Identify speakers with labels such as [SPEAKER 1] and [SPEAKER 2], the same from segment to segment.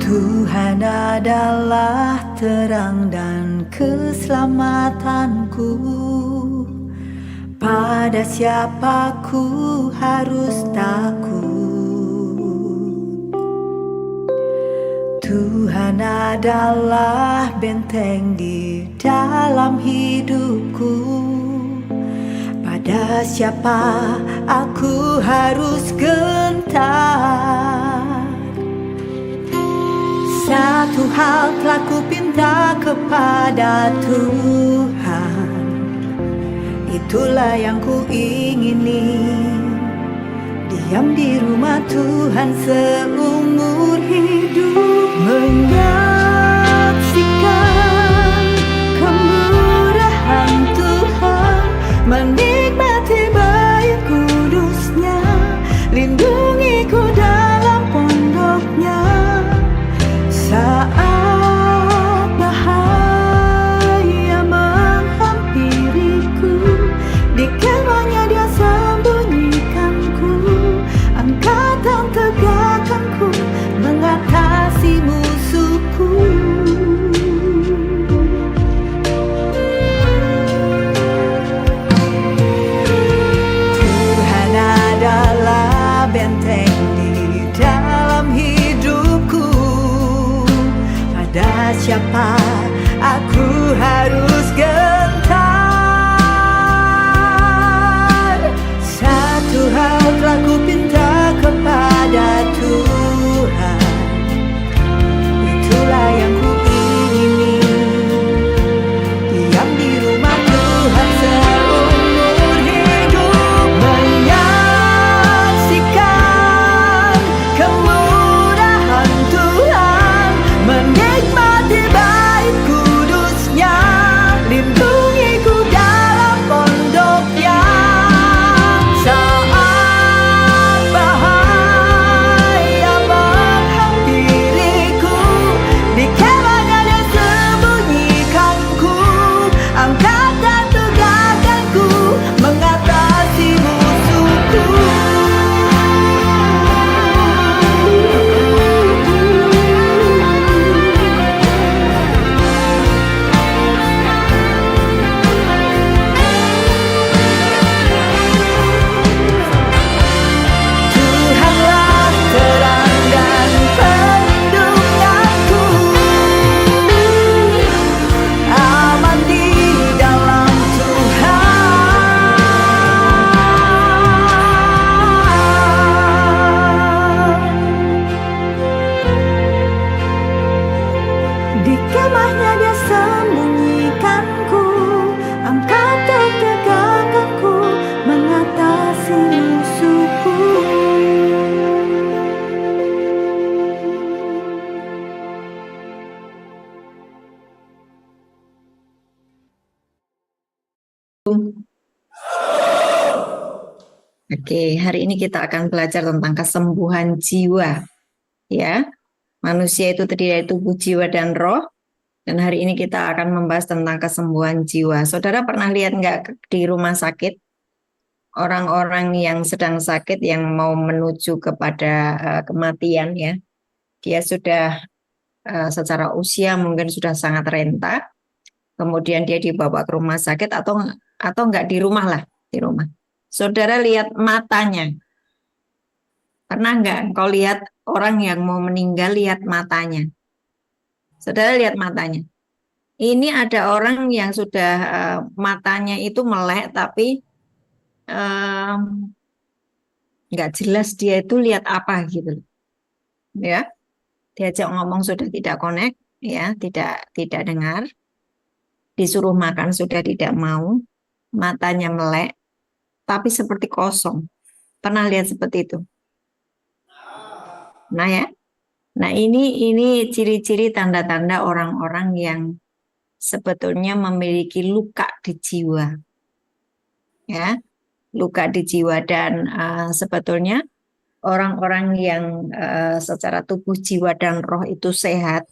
[SPEAKER 1] Tuhan adalah terang dan keselamatanku. Pada siapa ku harus takut? Tuhan adalah benteng di dalam hidupku. Pada siapa aku harus gentar? Satu hal telah ku pinta kepada Tuhan, itulah yang ku ingini, diam di rumah Tuhan seumur hidup, menyaksikan kemurahan Tuhan, menikmati baik kudusnya, lindungi ku dalam pondoknya. Saat bahaya menghampiriku, di kemahnya Dia sembunyikanku, angkatan tegakkanku, mengatasi musuhku. Tuhan adalah benteng di dalam hidupku. Pada siapa aku harus gentar? Satu hal telah ku pinta kepada Tuhan, itulah yang ku ingini, diam di rumah Tuhan seumur hidup, menyaksikan kemurahan Tuhan, menikmati baik kudusnya, lindungi ku dalam pondoknya. Saat bahaya menghampiriku, di kemahnya Dia sembunyikanku, angkat dan tegakkanku, mengatasi musuhku. Tuhanlah terang dan perlindunganku, aman di dalam Tuhan. Di kemahnya Dia sembunyikanku, angkat dan tegakkanku, mengatasi musuhku.
[SPEAKER 2] Oke, hari ini kita akan belajar tentang kesembuhan jiwa. Ya, manusia itu terdiri dari tubuh, jiwa, dan roh. Dan hari ini kita akan membahas tentang kesembuhan jiwa. Saudara pernah lihat nggak di rumah sakit orang-orang yang sedang sakit yang mau menuju kepada kematian ya? Dia sudah secara usia mungkin sudah sangat renta. Kemudian dia dibawa ke rumah sakit atau nggak di rumah lah, di rumah. Saudara lihat matanya. Pernah nggak kau lihat orang yang mau meninggal, lihat matanya? Saudara lihat matanya. Ini ada orang yang sudah matanya itu melek, tapi nggak jelas dia itu lihat apa gitu. Ya, diajak ngomong sudah tidak connect, ya, tidak dengar. Disuruh makan sudah tidak mau, matanya melek, tapi seperti kosong. Pernah lihat seperti itu? Nah ya, nah ini ciri-ciri tanda-tanda orang-orang yang sebetulnya memiliki luka di jiwa, ya, luka di jiwa. Dan sebetulnya orang-orang yang secara tubuh, jiwa, dan roh itu sehat,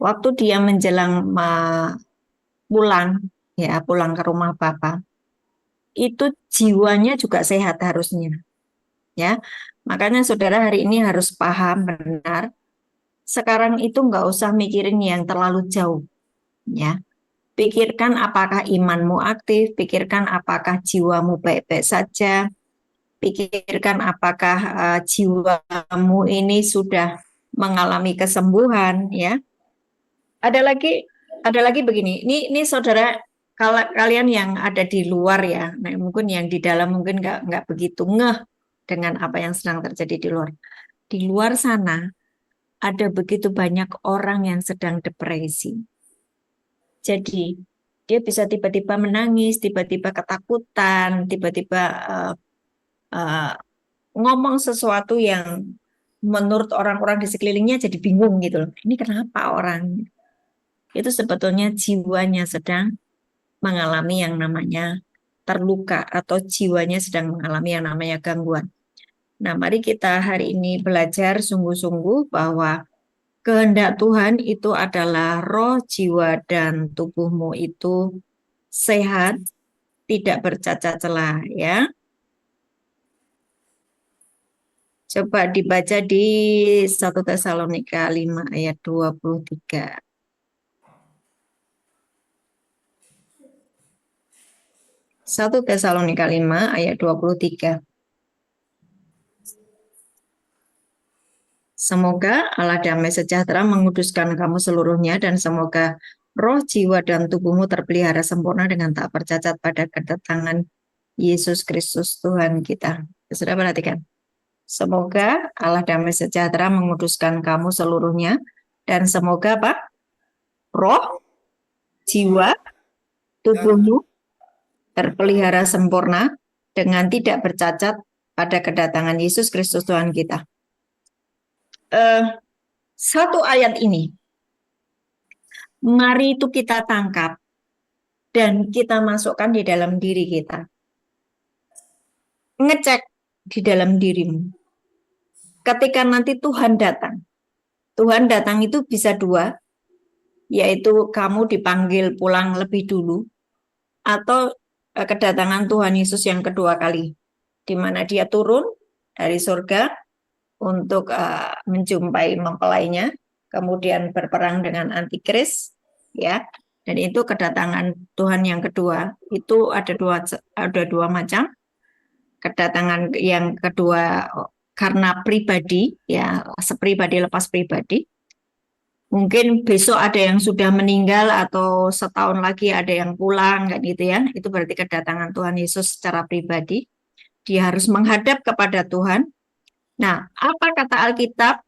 [SPEAKER 2] waktu dia menjelang pulang, ya, pulang ke rumah Bapa, itu jiwanya juga sehat harusnya. Ya, makanya saudara hari ini harus paham benar sekarang itu nggak usah mikirin yang terlalu jauh, ya. Pikirkan apakah imanmu aktif, pikirkan apakah jiwamu baik-baik saja, pikirkan apakah jiwamu ini sudah mengalami kesembuhan, ya. Ada lagi, ada lagi begini. Ini saudara, kalau kalian yang ada di luar ya, nah mungkin yang di dalam mungkin nggak begitu ngeh dengan apa yang sedang terjadi di luar. Di luar sana ada begitu banyak orang yang sedang depresi. Jadi dia bisa tiba-tiba menangis, tiba-tiba ketakutan, tiba-tiba uh, ngomong sesuatu yang menurut orang-orang di sekelilingnya jadi bingung gitu loh. Ini kenapa orang? Itu sebetulnya jiwanya sedang mengalami yang namanya terluka atau jiwanya sedang mengalami yang namanya gangguan. Nah, mari kita hari ini belajar sungguh-sungguh bahwa kehendak Tuhan itu adalah roh, jiwa, dan tubuhmu itu sehat, tidak bercacat celah, ya. Coba dibaca di 1 Tesalonika 5 ayat 23. 1 Tesalonika 5 ayat 23. Semoga Allah damai sejahtera menguduskan kamu seluruhnya dan semoga roh, jiwa, dan tubuhmu terpelihara sempurna dengan tak bercacat pada kedatangan Yesus Kristus Tuhan kita. Sudah perhatikan. Semoga Allah damai sejahtera menguduskan kamu seluruhnya dan semoga apa? Roh, jiwa, tubuhmu terpelihara sempurna dengan tidak bercacat pada kedatangan Yesus Kristus Tuhan kita. Satu ayat ini, mari itu kita tangkap dan kita masukkan di dalam diri kita. Ngecek di dalam dirimu. Ketika nanti Tuhan datang itu bisa dua, yaitu kamu dipanggil pulang lebih dulu, atau kedatangan Tuhan Yesus yang kedua kali, di mana dia turun dari surga untuk menjumpai mempelainya, kemudian berperang dengan antikris, ya. Dan itu kedatangan Tuhan yang kedua. Itu ada dua macam. Kedatangan yang kedua karena pribadi, ya, sepribadi lepas pribadi. Mungkin besok ada yang sudah meninggal atau setahun lagi ada yang pulang, kan gitu ya. Itu berarti kedatangan Tuhan Yesus secara pribadi. Dia harus menghadap kepada Tuhan. Nah, apa kata Alkitab?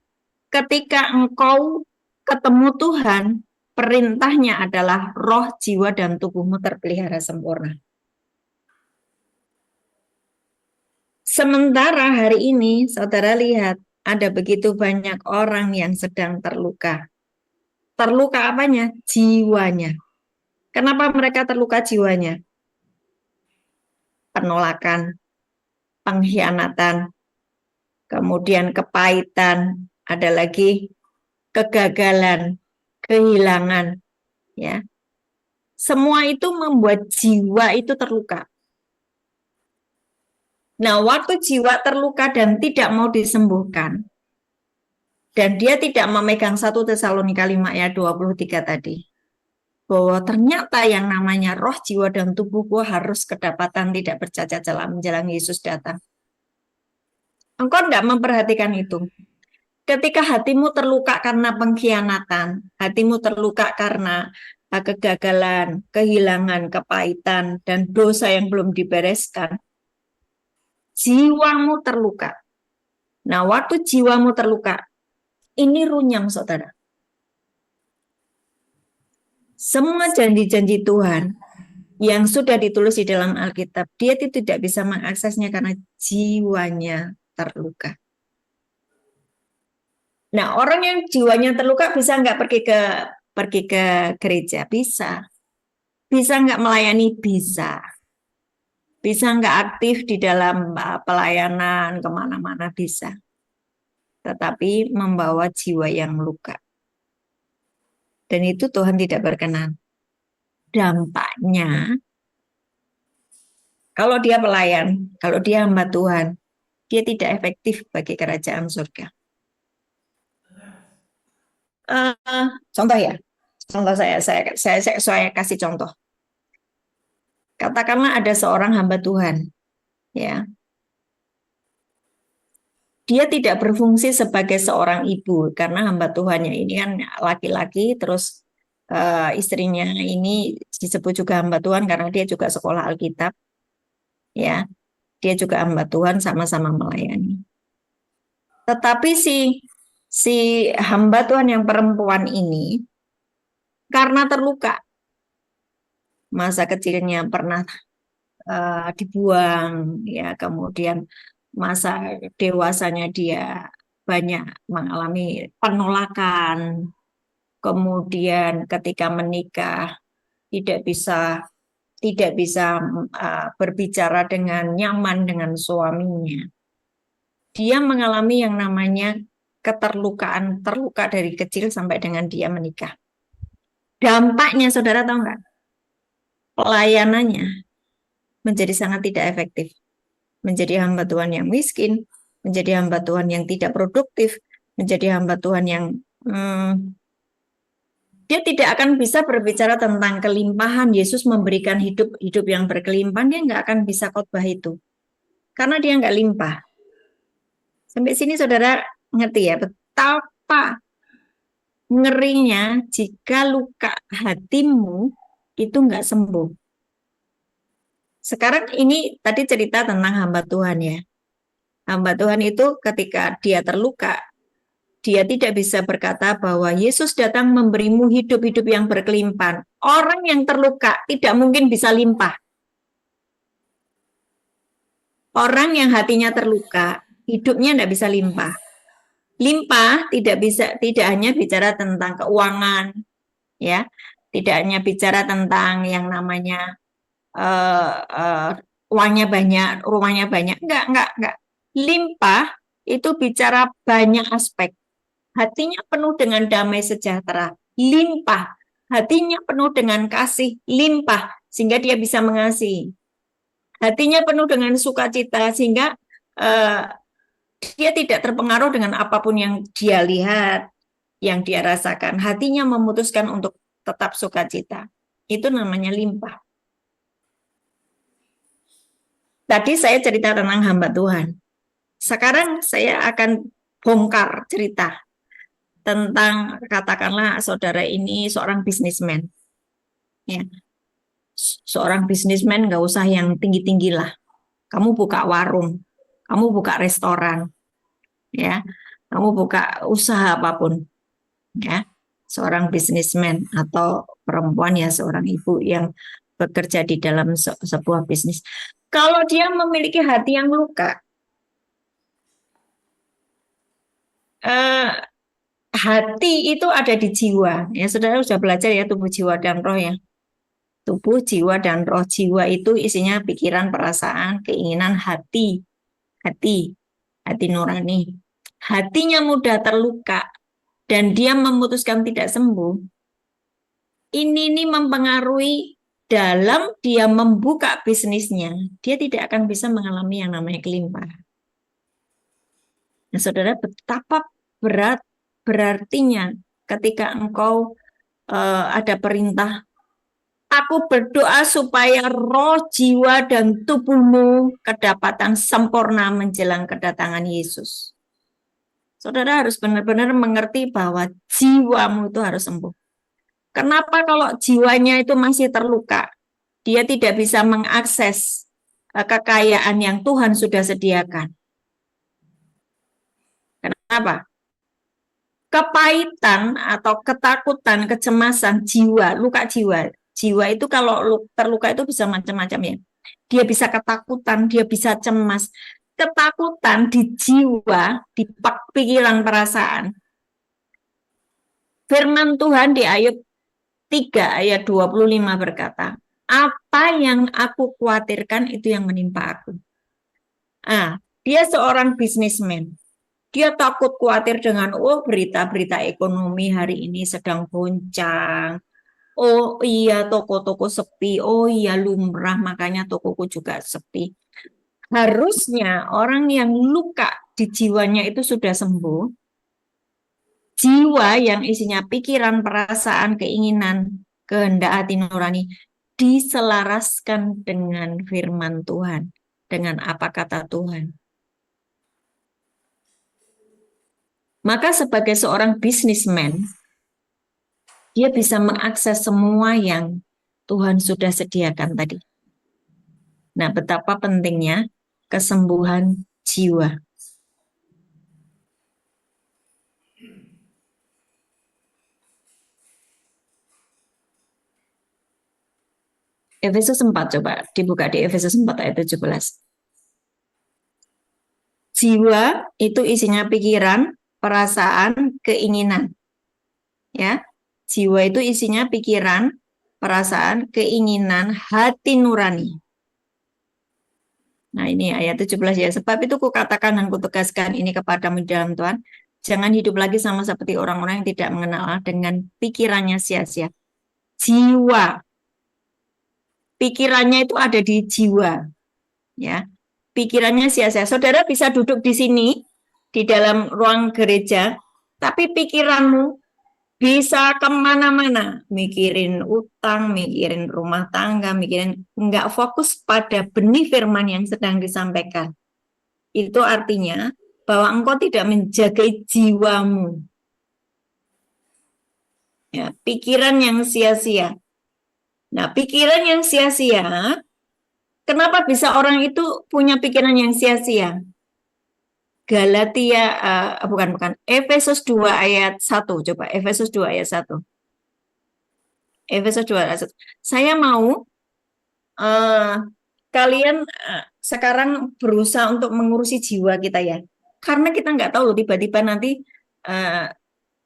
[SPEAKER 2] Ketika engkau ketemu Tuhan, perintahnya adalah roh, jiwa, dan tubuhmu terpelihara sempurna. Sementara hari ini, saudara lihat, ada begitu banyak orang yang sedang terluka. Terluka apanya? Jiwanya. Kenapa mereka terluka jiwanya? Penolakan, pengkhianatan, kemudian kepahitan, ada lagi kegagalan, kehilangan, ya. Semua itu membuat jiwa itu terluka. Nah, waktu jiwa terluka dan tidak mau disembuhkan, dan dia tidak memegang 1 Tesalonika 5 ayat 23 tadi, bahwa ternyata yang namanya roh, jiwa, dan tubuhku harus kedapatan tidak bercacat celah menjelang Yesus datang. Engkau tidak memperhatikan itu. Ketika hatimu terluka karena pengkhianatan, hatimu terluka karena kegagalan, kehilangan, kepahitan, dan dosa yang belum dibereskan, jiwamu terluka. Nah, waktu jiwamu terluka, ini runyam, saudara. Semua janji-janji Tuhan yang sudah ditulis di dalam Alkitab, dia tidak bisa mengaksesnya karena jiwanya terluka. Nah, orang yang jiwanya terluka bisa nggak pergi ke gereja? Bisa. Bisa nggak melayani? Bisa. Bisa nggak aktif di dalam pelayanan kemana-mana? Bisa. Tetapi membawa jiwa yang luka. Dan itu Tuhan tidak berkenan. Dampaknya, kalau dia pelayan, kalau dia hamba Tuhan, dia tidak efektif bagi kerajaan surga. Contoh ya, contoh saya kasih contoh. Katakanlah ada seorang hamba Tuhan, ya, dia tidak berfungsi sebagai seorang ibu karena hamba Tuhannya ini kan laki-laki, terus istrinya ini disebut juga hamba Tuhan karena dia juga sekolah Alkitab, ya, dia juga hamba Tuhan sama-sama melayani. Tetapi si hamba Tuhan yang perempuan ini karena terluka masa kecilnya pernah dibuang, ya, kemudian masa dewasanya dia banyak mengalami penolakan, kemudian ketika menikah tidak bisa berbicara dengan nyaman dengan suaminya. Dia mengalami yang namanya keterlukaan, terluka dari kecil sampai dengan dia menikah. Dampaknya, saudara tahu nggak? Pelayanannya menjadi sangat tidak efektif. Menjadi hamba Tuhan yang miskin, menjadi hamba Tuhan yang tidak produktif, menjadi hamba Tuhan yang dia tidak akan bisa berbicara tentang kelimpahan. Yesus memberikan hidup yang berkelimpahan, dia nggak akan bisa khotbah itu. Karena dia nggak limpah. Sampai sini saudara ngerti ya betapa ngerinya jika luka hatimu itu nggak sembuh. Sekarang ini tadi cerita tentang hamba Tuhan ya. Hamba Tuhan itu ketika dia terluka, dia tidak bisa berkata bahwa Yesus datang memberimu hidup-hidup yang berkelimpahan. Orang yang terluka tidak mungkin bisa limpah. Orang yang hatinya terluka, hidupnya tidak bisa limpah. Limpah tidak hanya bicara tentang keuangan, ya, tidak hanya bicara tentang yang namanya uangnya banyak, rumahnya banyak, enggak. Limpah itu bicara banyak aspek. Hatinya penuh dengan damai sejahtera, limpah. Hatinya penuh dengan kasih, limpah, sehingga dia bisa mengasihi. Hatinya penuh dengan sukacita, sehingga dia tidak terpengaruh dengan apapun yang dia lihat, yang dia rasakan. Hatinya memutuskan untuk tetap sukacita. Itu namanya limpah. Tadi saya cerita tentang hamba Tuhan. Sekarang saya akan bongkar cerita tentang, katakanlah saudara ini seorang bisnismen. Ya. Seorang bisnismen nggak usah yang tinggi-tinggi lah. Kamu buka warung, kamu buka restoran, ya, kamu buka usaha apapun, ya, seorang bisnismen atau perempuan ya seorang ibu yang bekerja di dalam sebuah bisnis. Kalau dia memiliki hati yang luka, hati itu ada di jiwa. Ya, saudara sudah belajar ya tubuh, jiwa, dan roh ya. Tubuh, jiwa, dan roh. Jiwa itu isinya pikiran, perasaan, keinginan, hati nurani. Hatinya mudah terluka dan dia memutuskan tidak sembuh. Ini mempengaruhi dalam dia membuka bisnisnya. Dia tidak akan bisa mengalami yang namanya kelimpahan. Nah, saudara, betapa berartinya ketika engkau ada perintah, aku berdoa supaya roh, jiwa, dan tubuhmu kedapatan sempurna menjelang kedatangan Yesus. Saudara harus benar-benar mengerti bahwa jiwamu itu harus sembuh. Kenapa kalau jiwanya itu masih terluka? Dia tidak bisa mengakses kekayaan yang Tuhan sudah sediakan. Kenapa? Kepahitan atau ketakutan, kecemasan jiwa, luka jiwa. Jiwa itu kalau terluka itu bisa macam-macam ya. Dia bisa ketakutan, dia bisa cemas. Ketakutan di jiwa, di pikiran, perasaan. Firman Tuhan di Ayub 3 ayat 25 berkata, apa yang aku khawatirkan itu yang menimpa aku. Dia seorang bisnismen. Dia takut khawatir dengan berita-berita ekonomi hari ini sedang goncang. Oh iya, toko-toko sepi. Oh iya, lumrah, makanya tokoku juga sepi. Harusnya orang yang luka di jiwanya itu sudah sembuh. Jiwa yang isinya pikiran, perasaan, keinginan, kehendak hati nurani diselaraskan dengan firman Tuhan, dengan apa kata Tuhan. Maka sebagai seorang bisnismen, dia bisa mengakses semua yang Tuhan sudah sediakan tadi. Nah, betapa pentingnya kesembuhan jiwa. Efesus 4, coba dibuka di Efesus 4 ayat 17. Jiwa itu isinya pikiran, perasaan, keinginan. Ya, jiwa itu isinya pikiran, perasaan, keinginan, hati nurani. Nah, ini ayat 17 ya. Sebab itu kukatakan dan kutegaskan ini kepadamu di dalam Tuhan. Jangan hidup lagi sama seperti orang-orang yang tidak mengenal Allah dengan pikirannya sia-sia. Jiwa. Pikirannya itu ada di jiwa. Ya. Pikirannya sia-sia. Saudara bisa duduk di sini, di dalam ruang gereja, tapi pikiranmu bisa kemana-mana, mikirin utang, mikirin rumah tangga, mikirin nggak fokus pada benih firman yang sedang disampaikan. Itu artinya bahwa engkau tidak menjaga jiwamu. Ya, pikiran yang sia-sia. Nah, pikiran yang sia-sia, kenapa bisa orang itu punya pikiran yang sia-sia? Galatia, bukan, Efesus 2 ayat 1, coba Efesus 2 ayat 1. Efesus 2 ayat 1. Saya mau kalian sekarang berusaha untuk mengurusi jiwa kita ya. Karena kita nggak tahu loh, tiba-tiba nanti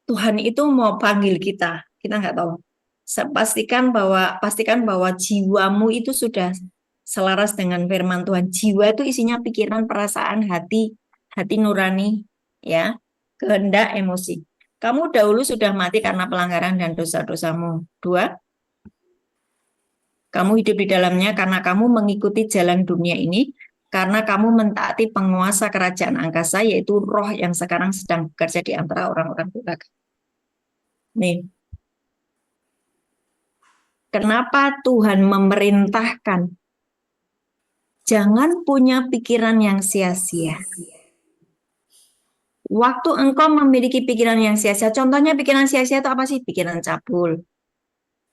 [SPEAKER 2] Tuhan itu mau panggil kita. Kita nggak tahu. Pastikan bahwa jiwamu itu sudah selaras dengan firman Tuhan. Jiwa itu isinya pikiran, perasaan, hati nurani, ya, kehendak, emosi. Kamu dahulu sudah mati karena pelanggaran dan dosa-dosamu. 2, kamu hidup di dalamnya karena kamu mengikuti jalan dunia ini, karena kamu mentaati penguasa kerajaan angkasa, yaitu roh yang sekarang sedang bekerja di antara orang-orang durhaka. Nih, kenapa Tuhan memerintahkan jangan punya pikiran yang sia-sia? Waktu engkau memiliki pikiran yang sia-sia, contohnya pikiran sia-sia itu apa sih? Pikiran cabul,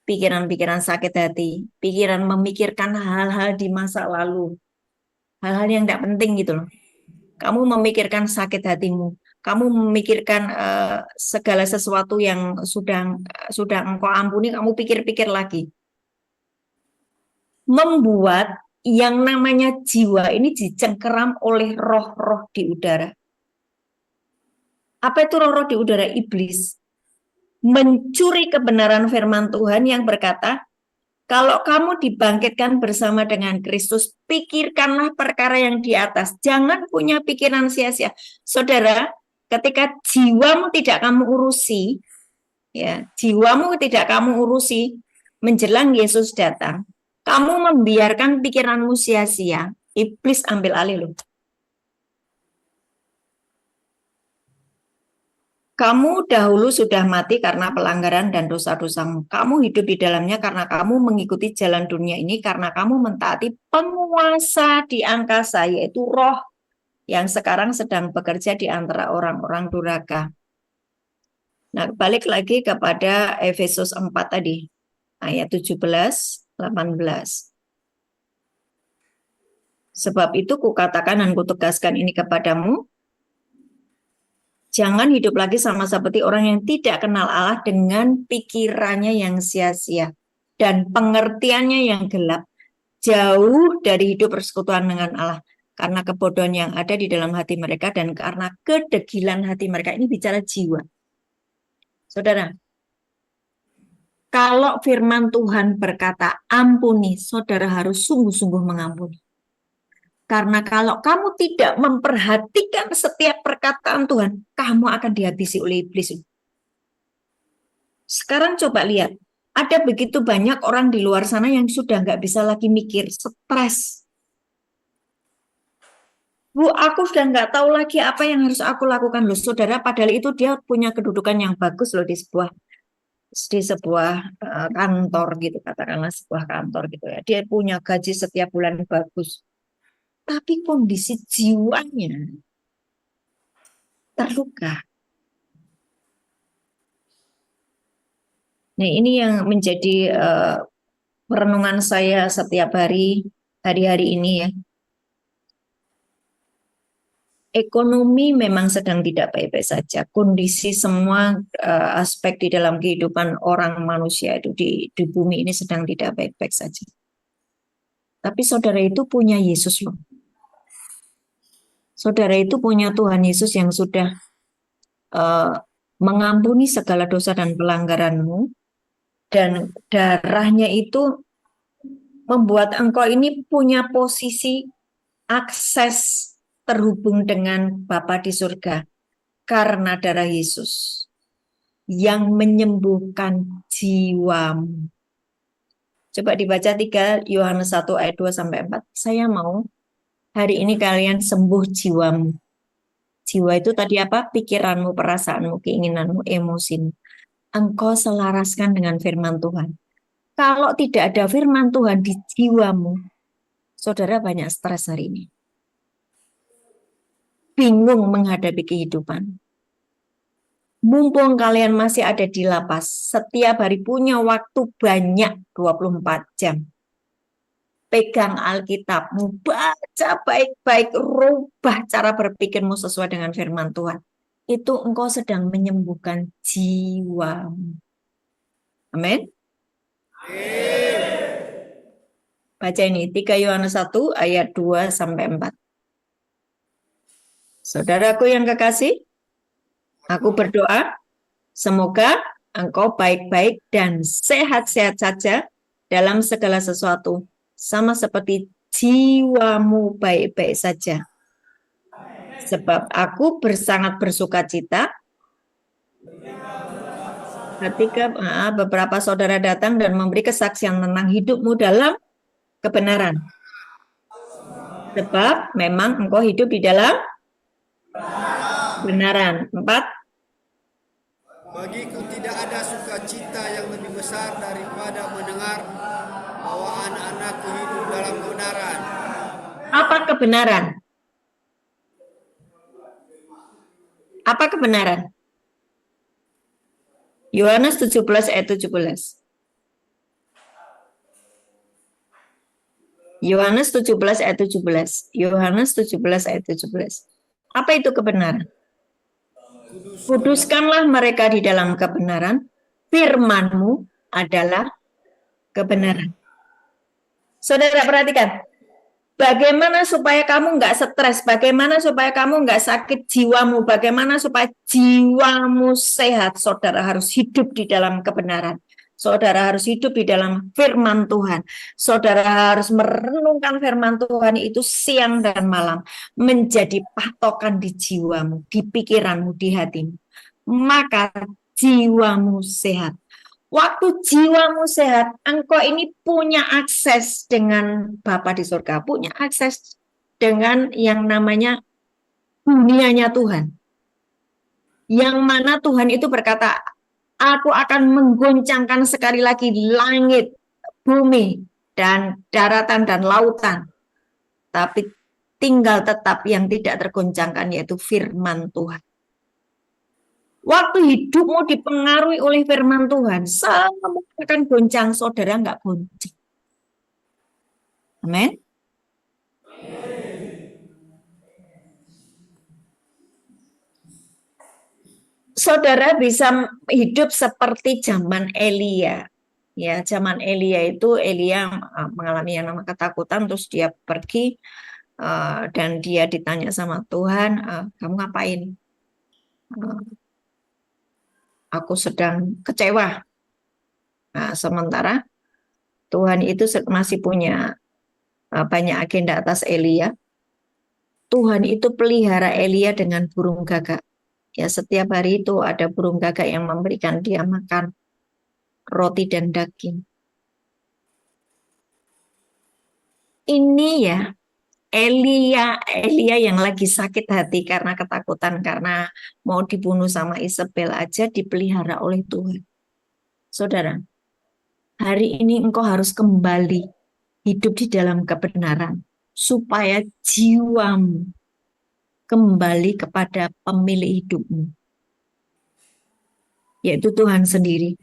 [SPEAKER 2] pikiran-pikiran sakit hati, pikiran memikirkan hal-hal di masa lalu, hal-hal yang tidak penting gitu loh. Kamu memikirkan sakit hatimu, kamu memikirkan segala sesuatu yang sudah engkau ampuni, kamu pikir-pikir lagi. Membuat yang namanya jiwa ini dicengkeram oleh roh-roh di udara. Apa itu roh-roh di udara? Iblis. Mencuri kebenaran firman Tuhan yang berkata, kalau kamu dibangkitkan bersama dengan Kristus, pikirkanlah perkara yang di atas. Jangan punya pikiran sia-sia. Saudara, ketika jiwamu tidak kamu urusi, ya, jiwamu tidak kamu urusi menjelang Yesus datang, kamu membiarkan pikiranmu sia-sia, iblis ambil alih loh. Kamu dahulu sudah mati karena pelanggaran dan dosa-dosamu. Kamu hidup di dalamnya karena kamu mengikuti jalan dunia ini, karena kamu mentaati penguasa di angkasa, yaitu roh yang sekarang sedang bekerja di antara orang-orang durhaka. Nah, balik lagi kepada Efesus 4 tadi, ayat 17, 18. Sebab itu kukatakan dan kutegaskan ini kepadamu, jangan hidup lagi sama seperti orang yang tidak kenal Allah dengan pikirannya yang sia-sia dan pengertiannya yang gelap, jauh dari hidup persekutuan dengan Allah, karena kebodohan yang ada di dalam hati mereka dan karena kedegilan hati mereka. Ini bicara jiwa. Saudara, kalau firman Tuhan berkata ampuni, saudara harus sungguh-sungguh mengampuni. Karena kalau kamu tidak memperhatikan setiap perkataan Tuhan, kamu akan dihabisi oleh iblis. Sekarang coba lihat, ada begitu banyak orang di luar sana yang sudah nggak bisa lagi mikir, stres. Bu, aku sudah nggak tahu lagi apa yang harus aku lakukan loh, saudara. Padahal itu dia punya kedudukan yang bagus loh di sebuah kantor gitu, katakanlah sebuah kantor gitu ya. Dia punya gaji setiap bulan bagus, tapi kondisi jiwanya terluka. Nah, ini yang menjadi perenungan saya setiap hari-hari ini ya. Ekonomi memang sedang tidak baik-baik saja. Kondisi semua aspek di dalam kehidupan orang manusia itu di bumi ini sedang tidak baik-baik saja. Tapi saudara itu punya Yesus loh. Saudara itu punya Tuhan Yesus yang sudah mengampuni segala dosa dan pelanggaranmu, dan darahnya itu membuat engkau ini punya posisi akses terhubung dengan Bapa di surga karena darah Yesus yang menyembuhkan jiwamu. Coba dibaca 3 Yohanes 1 ayat 2 sampai 4. Saya mau hari ini kalian sembuh jiwamu. Jiwa itu tadi apa? Pikiranmu, perasaanmu, keinginanmu, emosimu. Engkau selaraskan dengan firman Tuhan. Kalau tidak ada firman Tuhan di jiwamu, saudara banyak stres hari ini. Bingung menghadapi kehidupan. Mumpung kalian masih ada di lapas, setiap hari punya waktu banyak 24 jam. Pegang Alkitabmu, baca baik-baik, rubah cara berpikirmu sesuai dengan firman Tuhan. Itu engkau sedang menyembuhkan jiwamu. Amin. Baca ini 3 Yohanes 1 ayat 2 sampai 4. Saudaraku yang kekasih, aku berdoa semoga engkau baik-baik dan sehat-sehat saja dalam segala sesuatu, sama seperti jiwamu baik-baik saja. Sebab aku sangat bersuka cita ketika beberapa saudara datang dan memberi kesaksian tentang hidupmu dalam kebenaran. Sebab memang engkau hidup di dalam kebenaran. 4.
[SPEAKER 3] Bagiku tidak ada sukacita yang lebih besar daripada mendengar bahwa anak-anakku hidup dalam kebenaran.
[SPEAKER 2] Apa kebenaran? Apa kebenaran? Yohanes 17 ayat 17. Yohanes 17 ayat 17. Yohanes 17 ayat 17. Apa itu kebenaran? Kuduskanlah mereka di dalam kebenaran. Firman-Mu adalah kebenaran. Saudara perhatikan. Bagaimana supaya kamu nggak stres? Bagaimana supaya kamu nggak sakit jiwamu? Bagaimana supaya jiwamu sehat? Saudara harus hidup di dalam kebenaran. Saudara harus hidup di dalam firman Tuhan. Saudara harus merenungkan firman Tuhan itu siang dan malam. Menjadi patokan di jiwamu, di pikiranmu, di hatimu. Maka jiwamu sehat. Waktu jiwamu sehat, engkau ini punya akses dengan Bapa di surga, punya akses dengan yang namanya dunianya Tuhan. Yang mana Tuhan itu berkata, aku akan menggoncangkan sekali lagi langit, bumi, dan daratan dan lautan. Tapi tinggal tetap yang tidak tergoncangkan, yaitu firman Tuhan. Waktu hidupmu dipengaruhi oleh firman Tuhan, semua akan goncang, saudara nggak goncang. Amin. Saudara bisa hidup seperti zaman Elia. Ya, zaman Elia itu Elia mengalami yang namanya ketakutan, terus dia pergi dan dia ditanya sama Tuhan, kamu ngapain? Aku sedang kecewa. Nah, sementara Tuhan itu masih punya banyak agenda atas Elia. Tuhan itu pelihara Elia dengan burung gagak. Ya, setiap hari itu ada burung gagak yang memberikan dia makan roti dan daging. Ini ya Elia yang lagi sakit hati karena ketakutan, karena mau dibunuh sama Isabel aja dipelihara oleh Tuhan. Saudara, hari ini engkau harus kembali hidup di dalam kebenaran, supaya jiwamu kembali kepada pemilik hidupmu, yaitu Tuhan sendiri.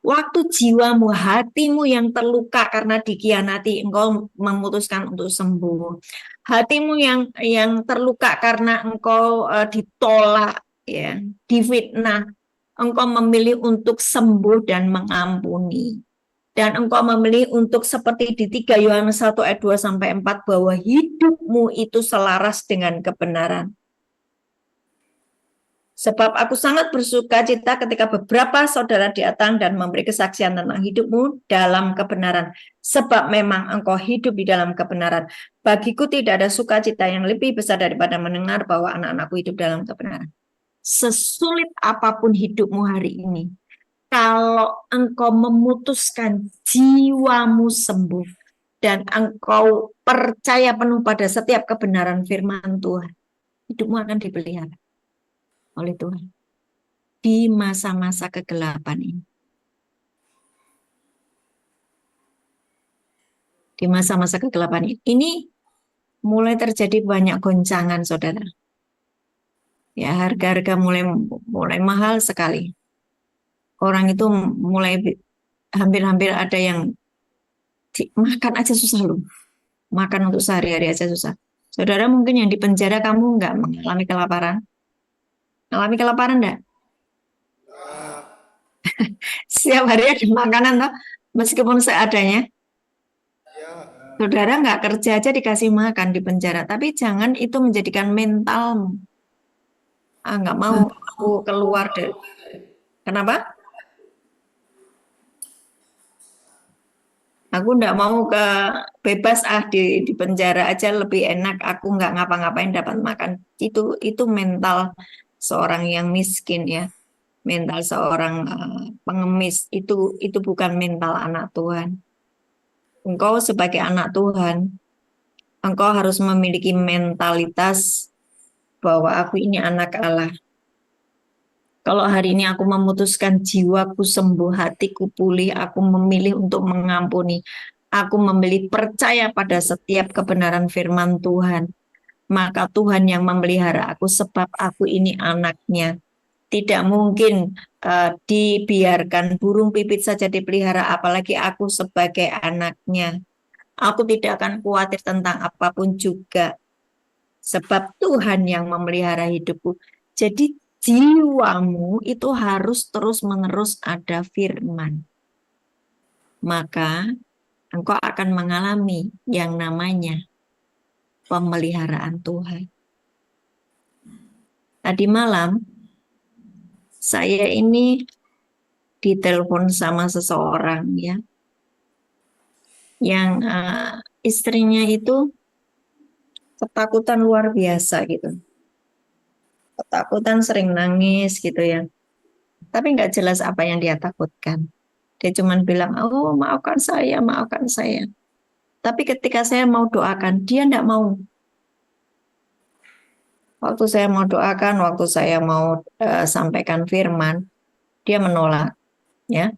[SPEAKER 2] Waktu jiwamu, hatimu yang terluka karena dikhianati, engkau memutuskan untuk sembuh. Hatimu yang terluka karena engkau ditolak, ya, difitnah, engkau memilih untuk sembuh dan mengampuni. Dan engkau memilih untuk seperti di 3 Yohanes 1 ayat 2 sampai 4 bahwa hidupmu itu selaras dengan kebenaran. Sebab aku sangat bersuka cita ketika beberapa saudara datang dan memberi kesaksian tentang hidupmu dalam kebenaran. Sebab memang engkau hidup di dalam kebenaran. Bagiku tidak ada sukacita yang lebih besar daripada mendengar bahwa anak-anakku hidup dalam kebenaran. Sesulit apapun hidupmu hari ini, kalau engkau memutuskan jiwamu sembuh dan engkau percaya penuh pada setiap kebenaran firman Tuhan, hidupmu akan dipelihara oleh Tuhan di masa-masa kegelapan ini. Di masa-masa kegelapan ini mulai terjadi banyak goncangan, saudara. Ya, harga-harga mulai mahal sekali. Orang itu mulai hampir-hampir ada yang makan aja susah loh. Makan untuk sehari-hari aja susah. Saudara, mungkin yang di penjara kamu nggak mengalami kelaparan? Mengalami kelaparan enggak? Setiap hari ada makanan toh, meskipun seadanya. Saudara nggak kerja aja dikasih makan di penjara, tapi jangan itu menjadikan mentalmu. Nggak mau aku keluar dari. Kenapa? Aku nggak mau bebas di penjara aja lebih enak. Aku nggak ngapa-ngapain dapat makan. Itu mental seorang yang miskin ya. Mental seorang pengemis itu bukan mental anak Tuhan. Engkau sebagai anak Tuhan, engkau harus memiliki mentalitas bahwa aku ini anak Allah. Kalau hari ini aku memutuskan jiwaku sembuh, hatiku pulih, aku memilih untuk mengampuni, aku memilih percaya pada setiap kebenaran firman Tuhan, maka Tuhan yang memelihara aku sebab aku ini anaknya. Tidak mungkin dibiarkan burung pipit saja dipelihara, apalagi aku sebagai anaknya. Aku tidak akan khawatir tentang apapun juga, sebab Tuhan yang memelihara hidupku. Jadi jiwamu itu harus terus-menerus ada firman. Maka engkau akan mengalami yang namanya pemeliharaan Tuhan. Tadi malam, saya ini ditelepon sama seseorang ya, yang istrinya itu ketakutan luar biasa gitu. Ketakutan, sering nangis gitu ya. Tapi nggak jelas apa yang dia takutkan. Dia cuma bilang, oh maafkan saya, maafkan saya. Tapi ketika saya mau doakan, dia nggak mau. Waktu saya mau doakan, waktu saya mau sampaikan firman, dia menolak. Ya.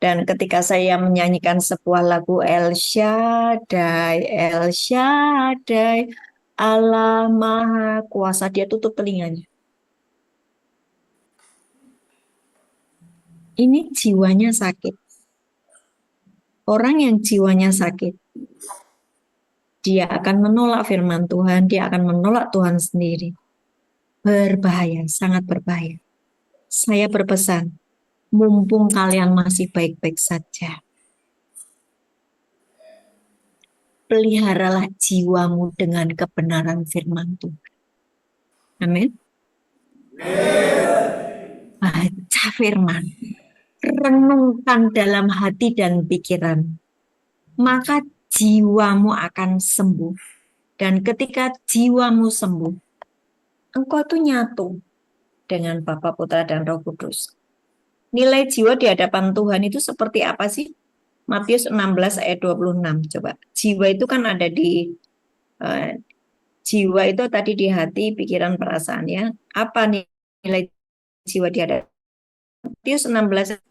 [SPEAKER 2] Dan ketika saya menyanyikan sebuah lagu El Shaddai, El Shaddai, Allah Maha Kuasa, dia tutup telinganya. Ini jiwanya sakit. Orang yang jiwanya sakit, dia akan menolak firman Tuhan, dia akan menolak Tuhan sendiri. Berbahaya, sangat berbahaya. Saya berpesan, mumpung kalian masih baik-baik saja, peliharalah jiwamu dengan kebenaran firman Tuhan. Amin. Baca firman, renungkan dalam hati dan pikiran, maka jiwamu akan sembuh. Dan ketika jiwamu sembuh, engkau tuh nyatu dengan Bapa, Putra, dan Roh Kudus. Nilai jiwa di hadapan Tuhan itu seperti apa sih? Matius 16 ayat 26. Coba, jiwa itu kan ada di Eh, jiwa itu tadi di hati, pikiran, perasaan ya. Apa nilai jiwa di hadapan? Matius 16.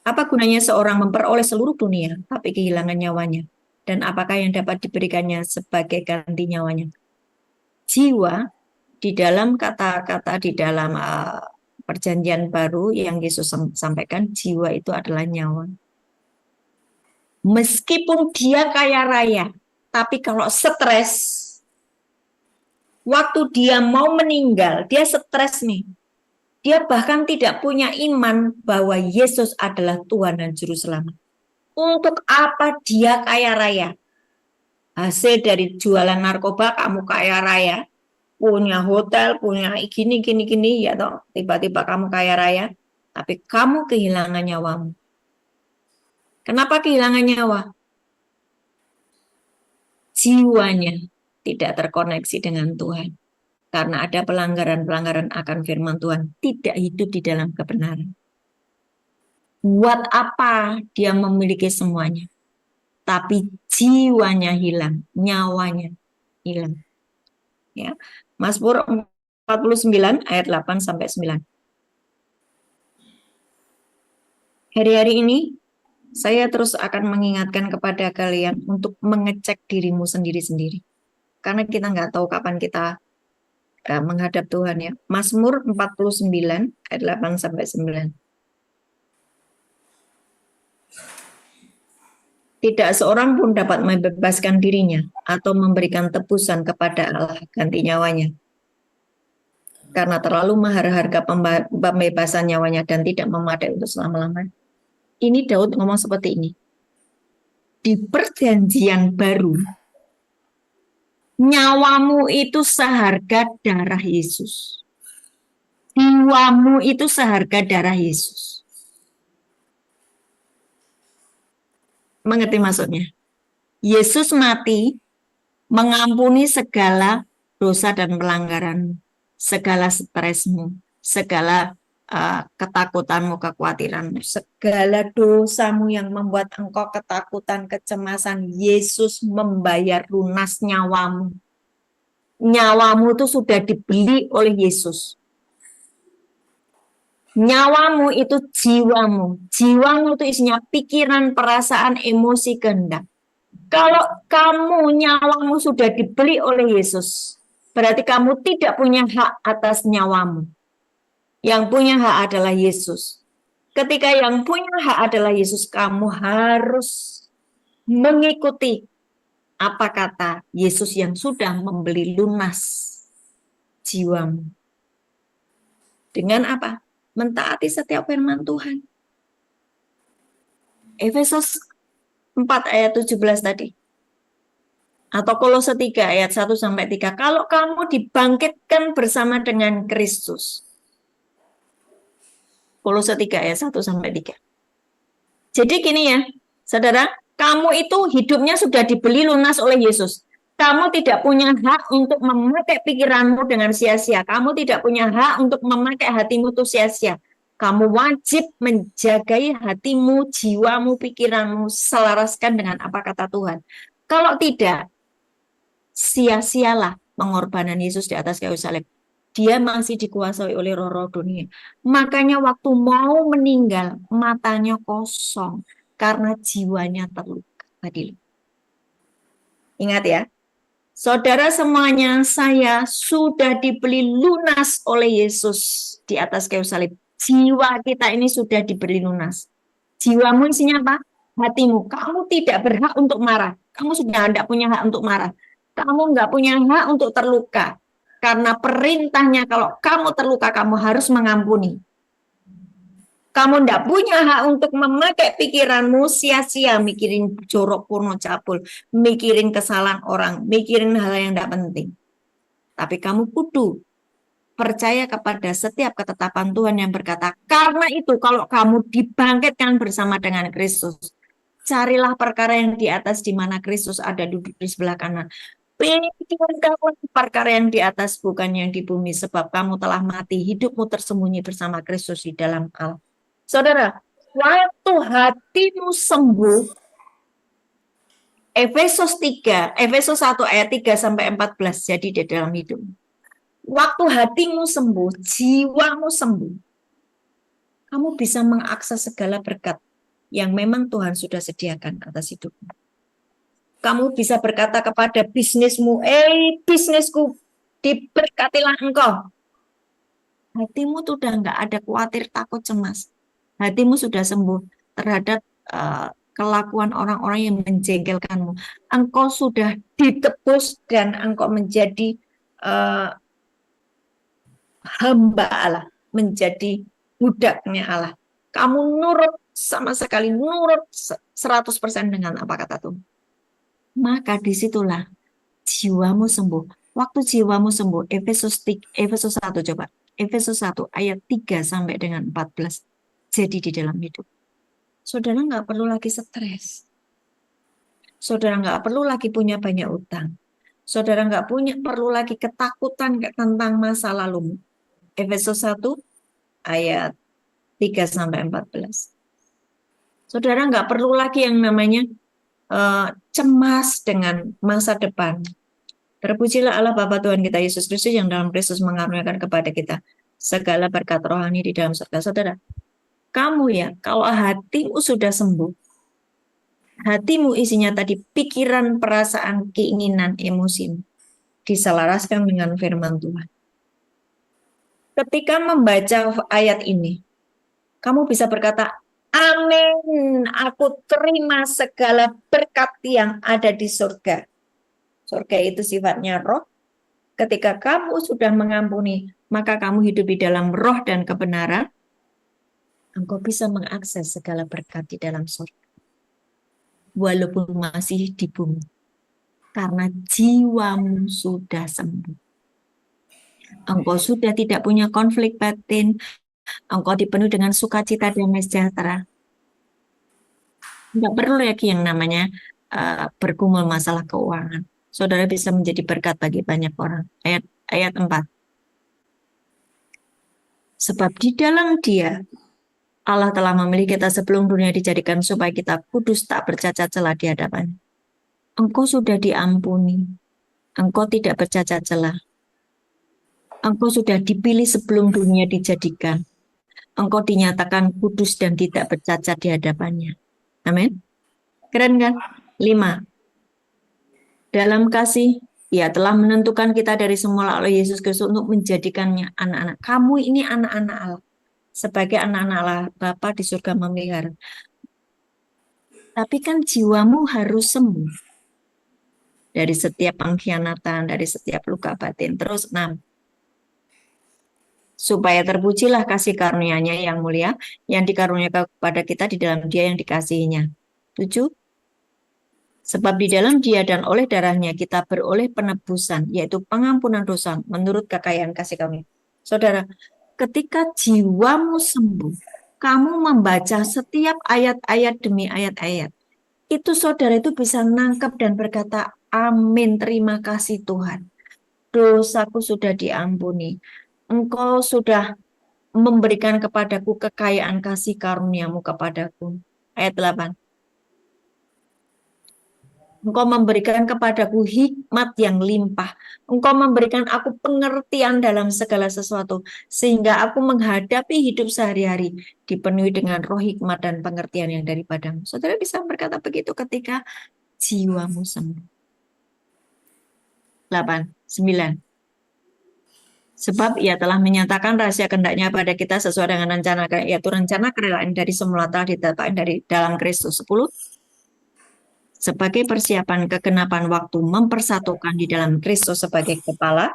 [SPEAKER 2] Apa gunanya seorang memperoleh seluruh dunia tapi kehilangan nyawanya? Dan apakah yang dapat diberikannya sebagai ganti nyawanya? Jiwa di dalam kata-kata di dalam perjanjian baru yang Yesus sampaikan, jiwa itu adalah nyawa. Meskipun dia kaya raya, tapi kalau stres, waktu dia mau meninggal, dia stres nih. Dia bahkan tidak punya iman bahwa Yesus adalah Tuhan dan Juru Selamat. Untuk apa dia kaya raya? Hasil dari jualan narkoba kamu kaya raya, punya hotel, punya gini, ya toh. Tiba-tiba kamu kaya raya, tapi kamu kehilangan nyawamu. Kenapa kehilangan nyawa? Jiwanya tidak terkoneksi dengan Tuhan. Karena ada pelanggaran-pelanggaran akan firman Tuhan, tidak hidup di dalam kebenaran. Buat apa dia memiliki semuanya? Tapi jiwanya hilang, nyawanya hilang. Ya. Mazmur 49 ayat 8 sampai 9. Hari-hari ini saya terus akan mengingatkan kepada kalian untuk mengecek dirimu sendiri-sendiri. Karena kita nggak tahu kapan kita menghadap Tuhan ya. Mazmur 49 ayat 8 sampai 9. Tidak seorang pun dapat membebaskan dirinya atau memberikan tebusan kepada Allah ganti nyawanya. Karena terlalu mahal harga pembebasan nyawanya dan tidak memadai untuk selama-lamanya. Ini Daud ngomong seperti ini. Di perjanjian baru, nyawamu itu seharga darah Yesus. Jiwamu itu seharga darah Yesus. Mengerti maksudnya? Yesus mati mengampuni segala dosa dan pelanggaran, segala stresmu, segala ketakutanmu, kekhawatiranmu, segala dosamu yang membuat engkau ketakutan, kecemasan. Yesus membayar lunas nyawamu. Nyawamu itu sudah dibeli oleh Yesus. Nyawamu itu jiwamu. Jiwamu itu isinya pikiran, perasaan, emosi, kehendak. Kalau kamu, nyawamu sudah dibeli oleh Yesus, berarti kamu tidak punya hak atas nyawamu. Yang punya hak adalah Yesus. Ketika yang punya hak adalah Yesus, kamu harus mengikuti apa kata Yesus yang sudah membeli lunas jiwamu. Dengan apa? Mentaati setiap firman Tuhan. Efesus 4 ayat 17 tadi. Atau Kolose 3 ayat 1 sampai 3. Kalau kamu dibangkitkan bersama dengan Kristus. Kolose 3 ayat 1 sampai 3. Jadi gini ya, saudara, kamu itu hidupnya sudah dibeli lunas oleh Yesus. Kamu tidak punya hak untuk memakai pikiranmu dengan sia-sia. Kamu tidak punya hak untuk memakai hatimu itu sia-sia. Kamu wajib menjagai hatimu, jiwamu, pikiranmu, selaraskan dengan apa kata Tuhan. Kalau tidak, sia-sialah pengorbanan Yesus di atas kayu salib. Dia masih dikuasai oleh roh-roh dunia. Makanya waktu mau meninggal, matanya kosong karena jiwanya terluka. Tadi. Ingat ya, saudara semuanya, saya sudah dibeli lunas oleh Yesus di atas kayu salib. Jiwa kita ini sudah dibeli lunas. Jiwamu isinya apa? Hatimu. Kamu tidak berhak untuk marah. Kamu sudah tidak punya hak untuk marah. Kamu nggak punya hak untuk terluka. Karena perintahnya kalau kamu terluka, kamu harus mengampuni. Kamu tidak punya hak untuk memakai pikiranmu sia-sia, mikirin jorok porno cabul, mikirin kesalahan orang, mikirin hal yang tidak penting. Tapi kamu kudu percaya kepada setiap ketetapan Tuhan yang berkata, karena itu kalau kamu dibangkitkan bersama dengan Kristus, carilah perkara yang di atas di mana Kristus ada duduk di sebelah kanan. Pikirkan perkara yang di atas bukan yang di bumi, sebab kamu telah mati, hidupmu tersembunyi bersama Kristus di dalam Allah. Saudara, waktu hatimu sembuh, Efesus 3, Efesus 1 ayat 3 sampai 14 jadi di dalam hidup. Waktu hatimu sembuh, jiwamu sembuh, kamu bisa mengakses segala berkat yang memang Tuhan sudah sediakan atas hidupmu. Kamu bisa berkata kepada bisnismu, bisnisku, diberkatilah engkau. Hatimu tuh udah nggak ada khawatir, takut, cemas. Hatimu sudah sembuh terhadap kelakuan orang-orang yang menjengkelkanmu. Engkau sudah ditebus dan engkau menjadi hamba Allah, menjadi budaknya Allah. Kamu nurut sama sekali, nurut 100% dengan apa kata Tuhan. Maka disitulah jiwamu sembuh. Waktu jiwamu sembuh, Efesus 1 coba. Efesus 1 ayat 3 sampai dengan 14 jadi di dalam hidup. Saudara nggak perlu lagi stres. Saudara nggak perlu lagi punya banyak utang. Saudara nggak perlu lagi ketakutan tentang masa lalu. Efesus 1 ayat 3 sampai 14. Saudara nggak perlu lagi yang namanya cemas dengan masa depan. Terpujilah Allah Bapa Tuhan kita Yesus Kristus yang dalam Kristus mengaruniakan kepada kita segala berkat rohani di dalam surga. Saudara, kamu ya, kalau hatimu sudah sembuh, hatimu isinya tadi pikiran, perasaan, keinginan, emosi, diselaraskan dengan firman Tuhan. Ketika membaca ayat ini, kamu bisa berkata, amin, aku terima segala berkat yang ada di surga. Surga itu sifatnya roh. Ketika kamu sudah mengampuni, maka kamu hidup di dalam roh dan kebenaran. Engkau bisa mengakses segala berkat di dalam surga. Walaupun masih di bumi. Karena jiwamu sudah sembuh. Engkau sudah tidak punya konflik batin. Engkau dipenuhi dengan sukacita dan sejahtera. Tidak perlu lagi yang namanya bergumul masalah keuangan. Saudara bisa menjadi berkat bagi banyak orang. Ayat 4. Sebab di dalam Dia, Allah telah memilih kita sebelum dunia dijadikan supaya kita kudus tak bercacat celah di hadapan. Engkau sudah diampuni. Engkau tidak bercacat celah. Engkau sudah dipilih sebelum dunia dijadikan. Engkau dinyatakan kudus dan tidak bercacat di hadapannya. Amin. Keren kan? 5. Dalam kasih, Ia telah menentukan kita dari semula oleh Yesus Kristus untuk menjadikannya anak-anak. Kamu ini anak-anak Allah. Sebagai anak-anak Allah, Bapa di surga memelihara. Tapi kan jiwamu harus sembuh. Dari setiap pengkhianatan, dari setiap luka batin. Terus 6. Supaya terpujilah kasih karunia-Nya yang mulia, yang dikaruniakan kepada kita di dalam Dia yang dikasihinya. 7. Sebab di dalam Dia dan oleh darahnya kita beroleh penebusan, yaitu pengampunan dosa menurut kekayaan kasih karunia. Saudara, ketika jiwamu sembuh, kamu membaca setiap ayat-ayat demi ayat-ayat, itu saudara itu bisa nangkep dan berkata, amin, terima kasih Tuhan. Dosaku sudah diampuni. Engkau sudah memberikan kepadaku kekayaan kasih karuniamu kepadaku. Ayat 8. Engkau memberikan kepadaku hikmat yang limpah. Engkau memberikan aku pengertian dalam segala sesuatu. Sehingga aku menghadapi hidup sehari-hari dipenuhi dengan roh hikmat dan pengertian yang daripadamu. Saudara bisa berkata begitu ketika jiwamu sembuh. 8, 9. Sebab Ia telah menyatakan rahasia kehendak-Nya pada kita sesuai dengan rencana, yaitu rencana kerelaan dari semula telah ditetapkan dari dalam Kristus. 10. Sebagai persiapan kegenapan waktu mempersatukan di dalam Kristus sebagai kepala,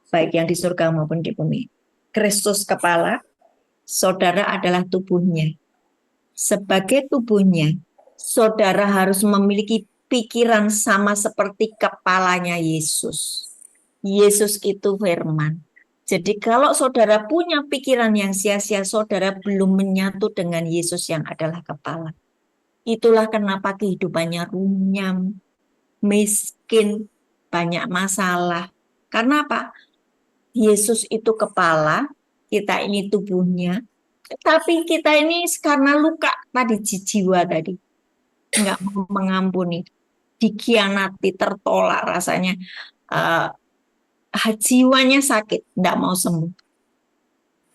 [SPEAKER 2] baik yang di surga maupun di bumi. Kristus kepala, saudara adalah tubuhnya. Sebagai tubuhnya, saudara harus memiliki pikiran sama seperti kepalanya Yesus. Yesus itu firman. Jadi kalau saudara punya pikiran yang sia-sia, saudara belum menyatu dengan Yesus yang adalah kepala. Itulah kenapa kehidupannya runyam, miskin, banyak masalah. Karena apa? Yesus itu kepala, kita ini tubuhnya. Tapi kita ini karena luka tadi, jiwa tadi. Enggak mau mengampuni. dikhianati, tertolak rasanya, jiwanya sakit, tidak mau sembuh.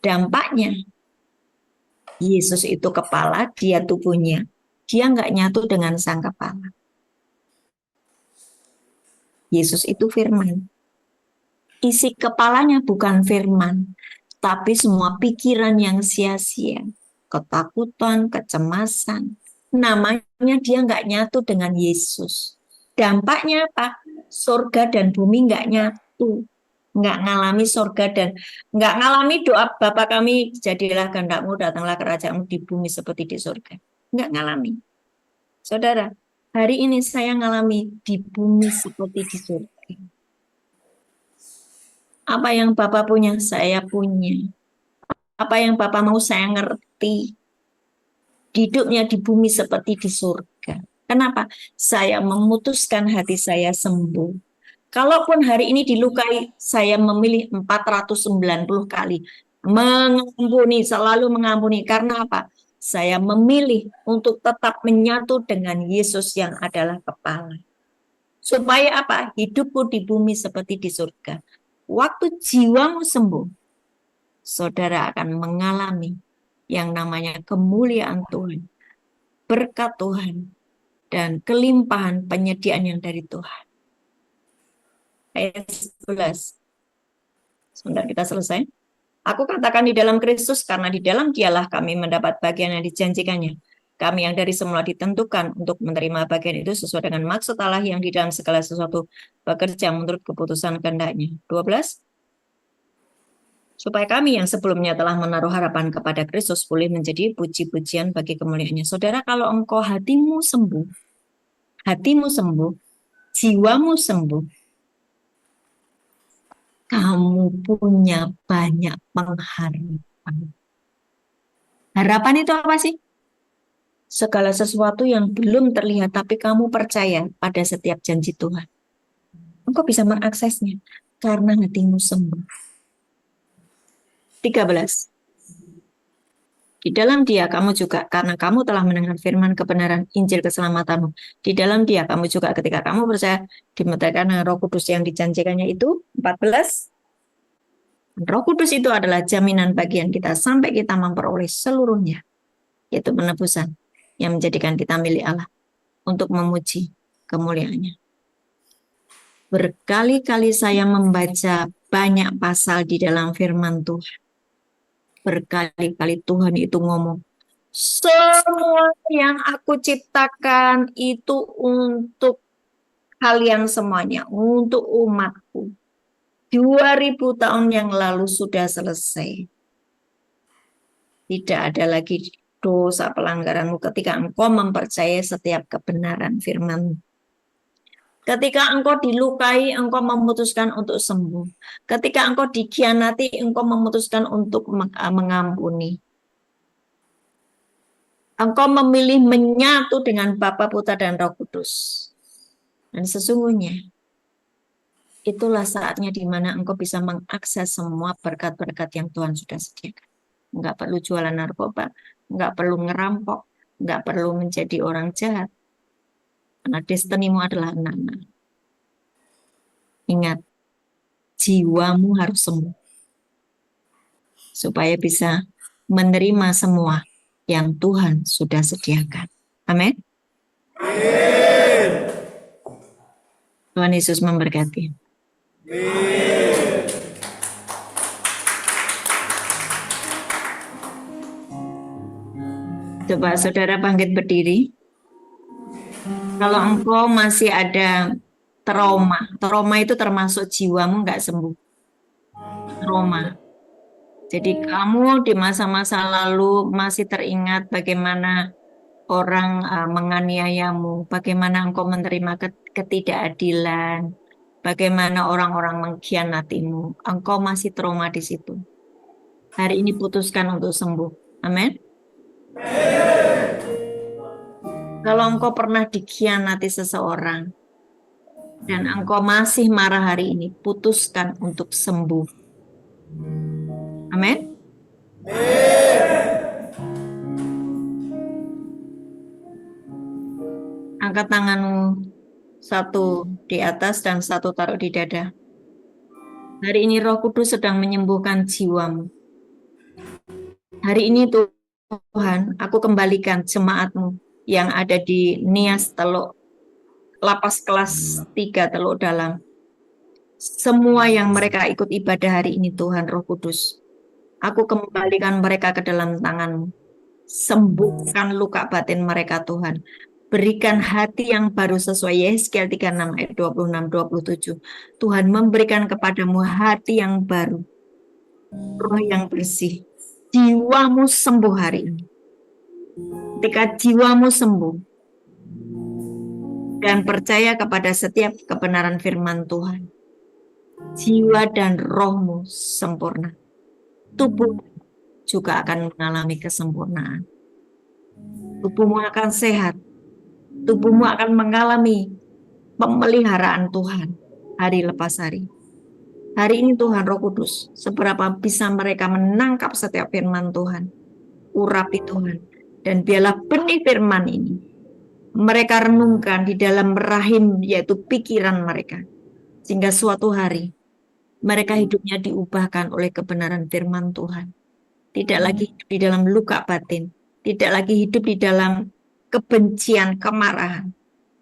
[SPEAKER 2] Dampaknya, Yesus itu kepala, dia tubuhnya. Dia nggak nyatu dengan sang kepala. Yesus itu firman. Isi kepalanya bukan firman, tapi semua pikiran yang sia-sia, ketakutan, kecemasan. Namanya dia nggak nyatu dengan Yesus. Dampaknya apa? Surga dan bumi nggak nyatu. Nggak ngalami surga dan nggak ngalami doa Bapa kami, jadilah kehendak-Mu, datanglah kerajaan-Mu di bumi seperti di surga. Nggak ngalami. Saudara, hari ini saya ngalami di bumi seperti di surga. Apa yang Bapak punya, saya punya. Apa yang Bapak mau, saya ngerti. Hidupnya di bumi seperti di surga. Kenapa? Saya memutuskan hati saya sembuh. Kalaupun hari ini dilukai, saya memilih 490 kali. Mengampuni, selalu mengampuni. Karena apa? Saya memilih untuk tetap menyatu dengan Yesus yang adalah kepala. Supaya apa? Hidupku di bumi seperti di surga. Waktu jiwamu sembuh, saudara akan mengalami yang namanya kemuliaan Tuhan, berkat Tuhan, dan kelimpahan penyediaan yang dari Tuhan. Ayat 11. Sebentar kita selesai. Aku katakan di dalam Kristus, karena di dalam Dialah kami mendapat bagian yang dijanjikannya. Kami yang dari semula ditentukan untuk menerima bagian itu sesuai dengan maksud Allah yang di dalam segala sesuatu bekerja menurut keputusan kehendak-Nya. 12. Supaya kami yang sebelumnya telah menaruh harapan kepada Kristus boleh menjadi puji-pujian bagi kemuliaan-Nya. Saudara, kalau engkau hatimu sembuh, jiwamu sembuh, kamu punya banyak pengharapan. Harapan itu apa sih? Segala sesuatu yang belum terlihat, tapi kamu percaya pada setiap janji Tuhan. Engkau bisa mengaksesnya karena hatimu sembuh. 13. Di dalam Dia kamu juga, karena kamu telah mendengar firman kebenaran Injil keselamatanmu. Di dalam Dia kamu juga, ketika kamu percaya, dimeteraikan dengan Roh Kudus yang dijanjikannya itu. 14. Roh Kudus itu adalah jaminan bagian kita sampai kita memperoleh seluruhnya, yaitu penebusan yang menjadikan kita milik Allah untuk memuji kemuliaan-Nya. Berkali-kali saya membaca banyak pasal di dalam firman Tuhan. Berkali-kali Tuhan itu ngomong, semua yang aku ciptakan itu untuk kalian semuanya, untuk umatku. 2000 tahun yang lalu sudah selesai. Tidak ada lagi dosa pelanggaranmu ketika engkau mempercayai setiap kebenaran firman. Ketika engkau dilukai, engkau memutuskan untuk sembuh. Ketika engkau dikhianati, engkau memutuskan untuk mengampuni. Engkau memilih menyatu dengan Bapa, Putra, dan Roh Kudus. Dan sesungguhnya, itulah saatnya di mana engkau bisa mengakses semua berkat-berkat yang Tuhan sudah sediakan. Enggak perlu jualan narkoba, enggak perlu ngerampok, enggak perlu menjadi orang jahat. Karena destinimu adalah anak-anak. Ingat, jiwamu harus sembuh. Supaya bisa menerima semua yang Tuhan sudah sediakan. Amin. Tuhan Yesus memberkati. Coba saudara bangkit berdiri. Kalau engkau masih ada trauma itu termasuk jiwamu nggak sembuh. Trauma. Jadi kamu di masa-masa lalu masih teringat bagaimana orang menganiayamu, bagaimana engkau menerima ketidakadilan, bagaimana orang-orang mengkhianatimu. Engkau masih trauma di situ. Hari ini putuskan untuk sembuh. Amin. Kalau engkau pernah dikhianati seseorang dan engkau masih marah hari ini, putuskan untuk sembuh. Amin. Angkat tanganmu Satu di atas dan satu taruh di dada. Hari ini Roh Kudus sedang menyembuhkan jiwamu. Hari ini Tuhan, aku kembalikan jemaatmu yang ada di Nias Teluk, lapas kelas 3 Teluk Dalam. Semua yang mereka ikut ibadah hari ini Tuhan Roh Kudus, aku kembalikan mereka ke dalam tangan-Mu. Sembuhkan luka batin mereka Tuhan. Berikan hati yang baru sesuai Yesaya 36 ayat 26-27. Tuhan memberikan kepadamu hati yang baru, roh yang bersih. Jiwamu sembuh hari ini. Ketika jiwamu sembuh dan percaya kepada setiap kebenaran firman Tuhan, jiwa dan rohmu sempurna. Tubuh juga akan mengalami kesempurnaan. Tubuhmu akan sehat. Tubuhmu akan mengalami pemeliharaan Tuhan hari lepas hari. Hari ini Tuhan Roh Kudus, seberapa bisa mereka menangkap setiap firman Tuhan, urapi Tuhan, dan biarlah benih firman ini mereka renungkan di dalam rahim, yaitu pikiran mereka, sehingga suatu hari mereka hidupnya diubahkan oleh kebenaran firman Tuhan. Tidak lagi hidup di dalam luka batin, tidak lagi hidup di dalam kebencian, kemarahan,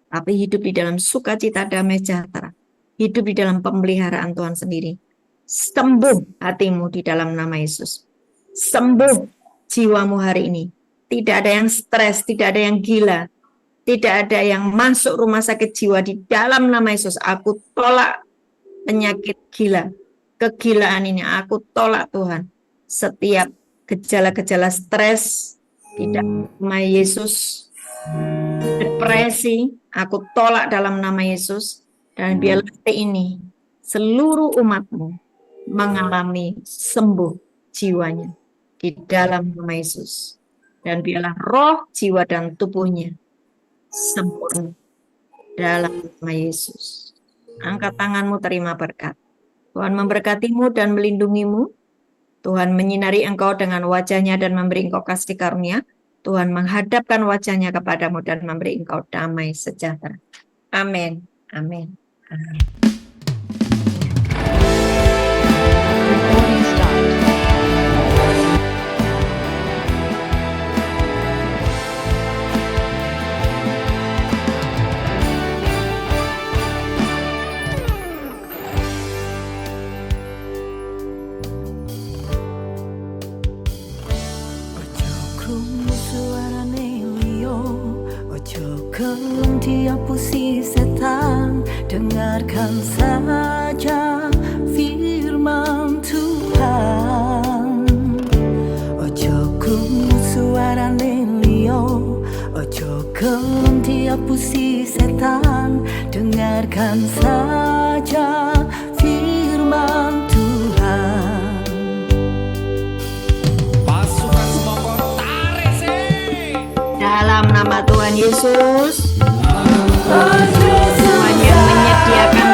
[SPEAKER 2] tapi hidup di dalam sukacita, damai sejahtera. Hidup di dalam pemeliharaan Tuhan sendiri. Sembuh hatimu di dalam nama Yesus. Sembuh jiwamu hari ini. Tidak ada yang stres, tidak ada yang gila. Tidak ada yang masuk rumah sakit jiwa di dalam nama Yesus. Aku tolak penyakit gila. Kegilaan ini aku tolak Tuhan. Setiap gejala-gejala stres di dalam nama Yesus. Depresi, aku tolak dalam nama Yesus. Dan biarlah hari ini seluruh umatmu mengalami sembuh jiwanya di dalam nama Yesus. Dan biarlah roh, jiwa, dan tubuhnya sempurna dalam nama Yesus. Angkat tanganmu, terima berkat. Tuhan memberkatimu dan melindungimu. Tuhan menyinari engkau dengan wajahnya dan memberi engkau kasih karunia. Tuhan menghadapkan wajahnya kepadamu dan memberi engkau damai sejahtera. Amin. Amin. Amin.
[SPEAKER 1] Kelem tiap puisi setan, dengarkan saja firman Tuhan. Ojo krungu suarane liya, ojo kelem tiap puisi setan, dengarkan saja firman Tuhan.
[SPEAKER 3] Pasukan semongko tarik sih.
[SPEAKER 2] Dalam nama Tuhan Yesus, Tuhan yang menyediakan